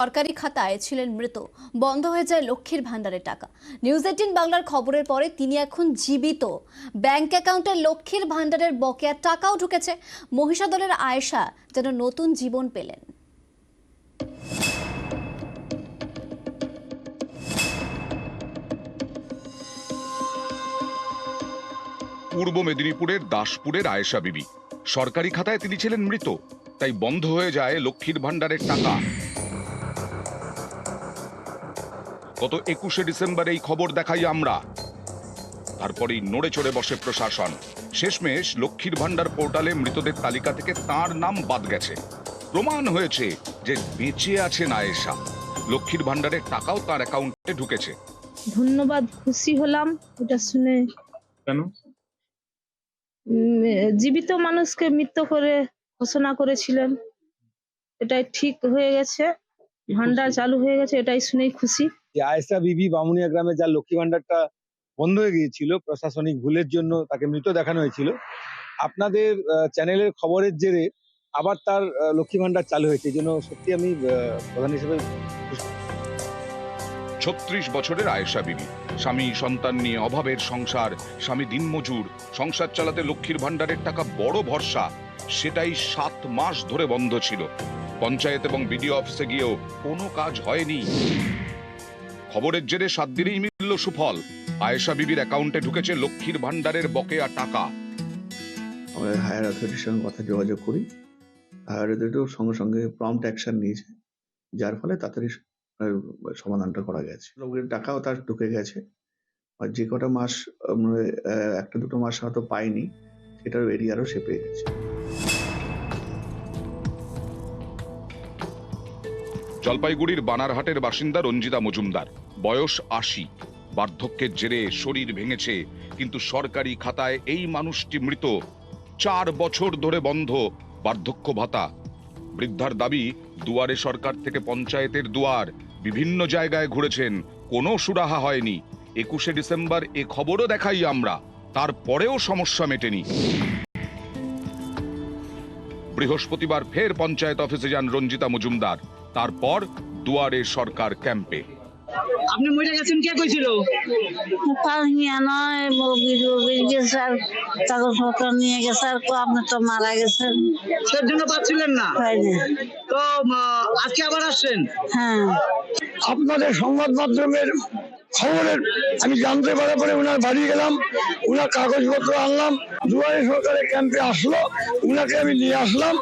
সরকারি খাতায় ছিলেন মৃত, বন্ধ হয়ে যায় লক্ষ্মীর ভান্ডারের টাকা। নিউজ 18 বাংলার খবরের পরে তিনি এখন জীবিত। ব্যাংক অ্যাকাউন্টে লক্ষ্মীর ভান্ডারের বকেয়া টাকাও ঢুকেছে। মহিষাদলের আয়েশা যেন নতুন জীবন পেলেন। পূর্ব মেদিনীপুরের দাসপুরের আয়েশা বিবি। সরকারি খাতায় তিনি ছিলেন মৃত, তাই বন্ধ হয়ে যায় লক্ষ্মীর ভান্ডারের টাকা। গত 21শে ডিসেম্বর এই খবর দেখাই আমরা। তারপরেই নড়ে চড়ে বসে প্রশাসন। শেষমেশ লক্ষ্মীর ভান্ডার পোর্টালে মৃতদের তালিকা থেকে তার নাম বাদ গেছে। প্রমাণ হয়েছে যে বেঁচে আছেন আয়েশা। লক্ষ্মীর ভান্ডারের টাকাও তার অ্যাকাউন্টে ঢুকেছে। ধন্যবাদ, খুশি হলাম এটা শুনে। কেন? জীবিত মানুষকে মৃত্যু করে ঘোষণা করেছিলেন, এটাই ঠিক হয়ে গেছে, ভান্ডার চালু হয়ে গেছে, এটাই শুনেই খুশি। আয়েশা বিবি বামুনিয়া গ্রামে যার লক্ষ্মী ভান্ডারটা বন্ধ হয়ে গিয়েছিল, প্রশাসনিক ভুলের জন্য তাকে মৃত দেখানো হয়েছিল, আপনাদের চ্যানেলের খবরের জেরে আবার তার লক্ষ্মী ভান্ডার চালু হয়েছে। এই জন্য সত্যি আমি প্রধান হিসেবে 36 বছরের আয়েশা বিবি। স্বামী সন্তান নিয়ে অভাবের সংসার, স্বামী দিনমজুর, সংসার চালাতে লক্ষ্মীর ভান্ডারের টাকা বড় ভরসা। সেটাই 7 মাস ধরে বন্ধ ছিল। পঞ্চায়েত এবং বিডিও অফিসে গিয়েও কোনো কাজ হয়নি। খবরের জেরে 7 দিনেই মিলল সুফল। আয়েশা বিবির অ্যাকাউন্টে ঢুকেছে লক্ষ্মীর ভান্ডারের বকেয়া টাকা। আমরা হায়ার অথরিটির সঙ্গে কথা যোগাযোগ করি। হায়ার অথরিটিও সঙ্গে সঙ্গে প্রম্পট অ্যাকশন নিয়েছে, যার ফলে তাড়াতাড়ি সমাধানটা করা গেছে। লোকের টাকাও তার ঢুকে গেছে। আর যে কটা মাস একটা দুটো মাস হয়তো পাইনি, সেটার এরিয়ারও সে পেয়ে গেছে। জলপাইগুড়ির বানারহাটের বাসিন্দা রঞ্জিতা মজুমদার। বয়স 80। বার্ধক্যের জেরে শরীর ভেঙেছে, কিন্তু সরকারি খাতায় এই মানুষটি মৃত। 4 বছর ধরে বন্ধ বার্ধক্য ভাতা। বৃদ্ধার দাবি, দুয়ারে সরকার থেকে পঞ্চায়েতের দুয়ার, বিভিন্ন জায়গায় ঘুরেছেন, কোনো সুরাহা হয়নি। 21শে ডিসেম্বর এ খবরও দেখাই আমরা, তারপরেও সমস্যা মেটেনি। বৃহস্পতিবার ফের পঞ্চায়েত অফিসে যান রঞ্জিতা মজুমদার। তারপর দুয়ারে সরকার ক্যাম্পে। আপনি মরে গেছেন, কে কইছিল? কাগজপত্র নিয়ে গেছে, আর আপনি তো মারা গেছেন, তার জন্য পাচ্ছিলেন না। হয়নি। তো আজকে আবার আসছেন? হ্যাঁ, আপনাদের সংবাদ মাধ্যমের খবরের আমি জানতে পারার পরে ওনার বাড়ি গেলাম, ওনার কাগজপত্র আনলাম, দুয়ারে সরকারের ক্যাম্পে আসলো, ওনাকে আমি নিয়ে আসলাম,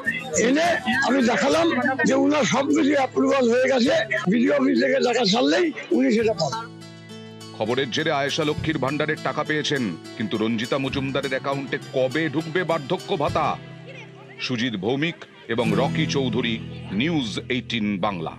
এনে আমি দেখালাম যে ওনার সবকিছু অ্যাপ্রুভাল হয়ে গেছে। বিডিও অফিস থেকে টাকা ছাড়লেই উনি সেটা পাবেন। খবরের জেরে আয়েশা লক্ষ্মীর ভান্ডারের টাকা পেয়েছেন, কিন্তু রঞ্জিতা মজুমদারের অ্যাকাউন্টে কবে ঢুকবে বার্ধক্য ভাতা? সুজিত ভৌমিক এবং রকি চৌধুরী, নিউজ 18 বাংলা।